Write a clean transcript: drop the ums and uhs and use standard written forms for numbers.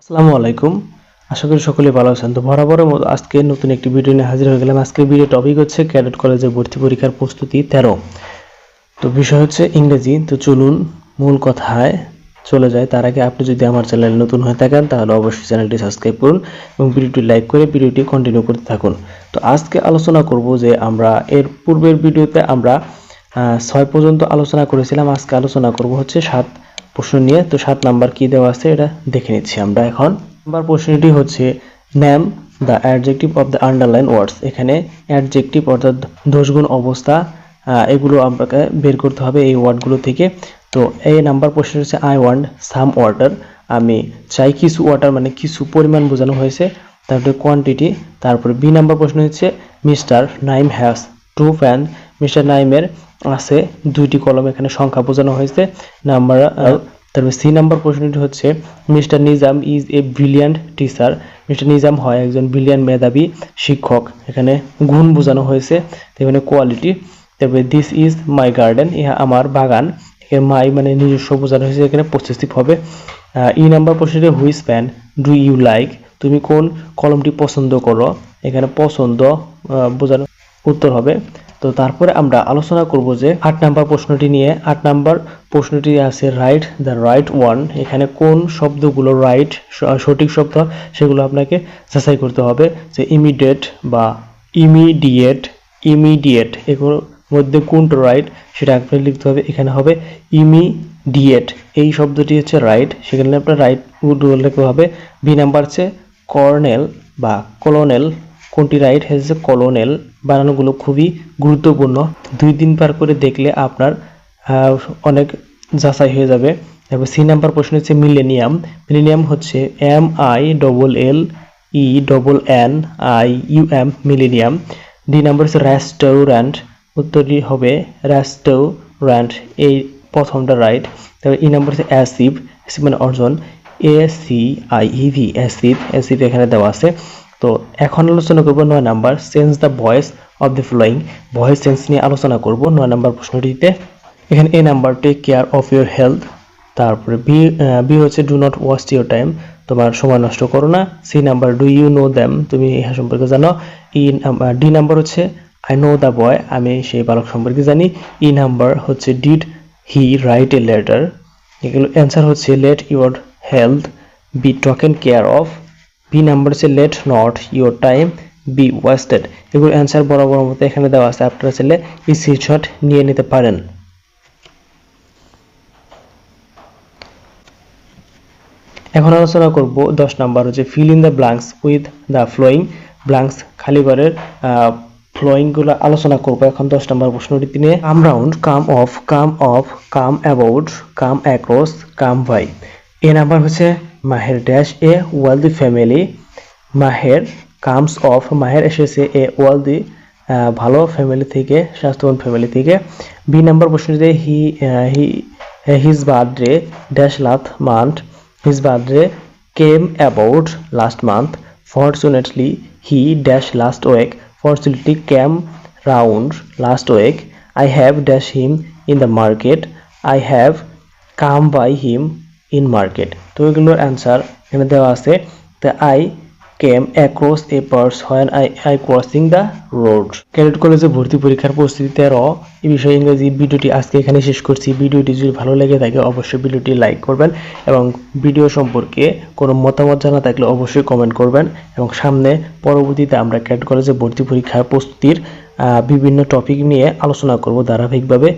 আসসালামু আলাইকুম। আশা করি সকলে ভালো আছেন। তো বরাবরের মতো আজকে নতুন একটি ভিডিও নিয়ে হাজির হয়ে গেলাম। আজকের ভিডিও টপিক হচ্ছে ক্যাডেট কলেজের ভর্তি পরীক্ষার প্রস্তুতি 13। তো বিষয় হচ্ছে ইংরেজি। তো চলুন মূল কথায় চলে যায়। তার আগে আপনি যদি আমার চ্যানেলে নতুন হয়ে থাকেন তাহলে অবশ্যই চ্যানেলটি সাবস্ক্রাইব করুন এবং ভিডিওটি লাইক করে ভিডিওটি কন্টিনিউ করতে থাকুন। তো আজকে আলোচনা করব যে আমরা এর পূর্বের ভিডিওতে আমরা 6 পর্যন্ত আলোচনা করেছিলাম। আজকে আলোচনা করব হচ্ছে 7 প্রশ্ন নিয়ে। তো 7 নাম্বার কি দেওয়া আছে এটা দেখে নিচ্ছি আমরা এখন। নাম্বার প্রশ্নটি হচ্ছে name the adjective of the underline words. এখানে অ্যাডজেক্টিভ অর্থাৎ দোষগুণ অবস্থা এগুলো আপনাকে বের করতে হবে এই ওয়ার্ডগুলো থেকে। তো এই নাম্বার প্রশ্ন হচ্ছে আই ওয়ান্ট সাম ওয়াটার। আমি চাই কিছু ওয়াটার, মানে কিছু পরিমাণ বোঝানো হয়েছে, তারপরে কোয়ান্টিটি। তারপরে বি নাম্বার প্রশ্ন হচ্ছে mister Naim has two pen. Mister নাইমের আছে 2টি কলম, এখানে সংখ্যা বোঝানো হয়েছে নাম্বার। তারপরে সি নাম্বার প্রশ্নটি হচ্ছে mister Nizam is a brilliant teacher. Mister Nizam হয় একজন ব্রিলিয়ান্ট মেধাবী শিক্ষক, এখানে গুণ বোঝানো হয়েছে, এখানে কোয়ালিটি। তারপরে দিস ইজ মাই গার্ডেন, ইহা আমার বাগান, এখানে মাই মানে নিজস্ব বোঝানো হয়েছে, এখানে পসেসিভ হবে। ই নাম্বার প্রশ্নটি which pen do you like, তুমি কোন কলমটি পছন্দ করো, এখানে পছন্দ বোঝানো উত্তর হবে। তো তারপরে আমরা আলোচনা করব যে 8 নাম্বার প্রশ্নটি নিয়ে। 8 নাম্বার প্রশ্নটি আছে রাইট দ্য রাইট ওয়ান। এখানে কোন শব্দগুলো রাইট সঠিক শব্দ সেগুলো আপনাকে যাচাই করতে হবে, যে ইমিডিয়েট বা ইমিডিয়েট, ইমিডিয়েট এগুলোর মধ্যে কোনটা রাইট সেটা আপনাকে লিখতে হবে। এখানে হবে ইমিডিয়েট, এই শব্দটি হচ্ছে রাইট, সেখানে আপনার রাইট লিখতে হবে। বি নাম্বার হচ্ছে কর্নেল বা কলোনেল, কোনটি রাইট হয়েছে কলোনেল। বানানগুলো খুবই গুরুত্বপূর্ণ, 2 দিন পার করে দেখলে আপনার অনেক যাচাই হয়ে যাবে। তারপর সি নাম্বার প্রশ্ন হচ্ছে মিলেনিয়াম। মিলেনিয়াম হচ্ছে MILLENIUM, মিলেনিয়াম। ডি নাম্বার হচ্ছে রেস্টুরেন্ট, উত্তরটি হবে রেস্টুরেন্ট, এই প্রথমটা রাইট। তারপর ই নাম্বার হচ্ছে অ্যাসিভ, অ্যাসিভ মানে অর্জন, ACIEV, অ্যাসিভ, অ্যাসিভ এখানে দেওয়া আছে। তো এখন আলোচনা করব 9 number change the voice of the following. Voice change নিয়ে আলোচনা করব 9 নাম্বার প্রশ্নটিতে। এখানে A number take care of your health. তারপরে বি হচ্ছে do not waste your time, তোমার সময় নষ্ট করো না। C number do you know them, তুমি ইহা সম্পর্কে জানো। ডি নাম্বার হচ্ছে আই নো দ্য বয়, আমি সেই বালক সম্পর্কে জানি। ই নাম্বার হচ্ছে did he write a letter. এগুলো অ্যান্সার হচ্ছে let your health be taken care of. B number হচ্ছে let not your time be wasted. এগুলো অ্যান্সার বরাবর মতো এখানে দেওয়া আছে, আপনারা চাইলে এই স্ক্রিনশট নিয়ে নিতে পারেন। এখন আলোচনা করব 10 নাম্বার হচ্ছে fill in the blanks with the following. Blanks খালি ঘরের ফ্লোয়িং গুলো আলোচনা করব এখন 10 নাম্বার প্রশ্নটি নিয়ে। Come round, come off, come off, come about, come across, come by. A number হচ্ছে Maher dash a wealthy family. Maher comes off, Maher এসেছে এ ওয়েলদি ভালো ফ্যামিলি থেকে, স্বাস্থ্যবান ফ্যামিলি থেকে। বি নাম্বার প্রশ্ন যে his birthday dash last month. His birthday came about last month. Fortunately, he dash last week. Fortunately came round last week. I have dash him in the market. I have come by him in market. তো এগুলোর answer এখানে দেওয়া আছে। The I came across a purse when I crossing the road. Cadet কলেজে ভর্তি পরীক্ষার প্রস্তুতি 13 এই বিষয়ে ইংরেজি ভিডিওটি আজকে এখানে শেষ করছি। ভিডিওটি যদি ভালো লেগে থাকে অবশ্যই ভিডিওটি লাইক করবেন এবং ভিডিও সম্পর্কে কোনো মতামত জানা থাকলে অবশ্যই কমেন্ট করবেন। এবং সামনে পরবর্তীতে আমরা ক্যাডেট কলেজে ভর্তি পরীক্ষার প্রস্তুতির বিভিন্ন টপিক নিয়ে আলোচনা করব ধারাবাহিকভাবে।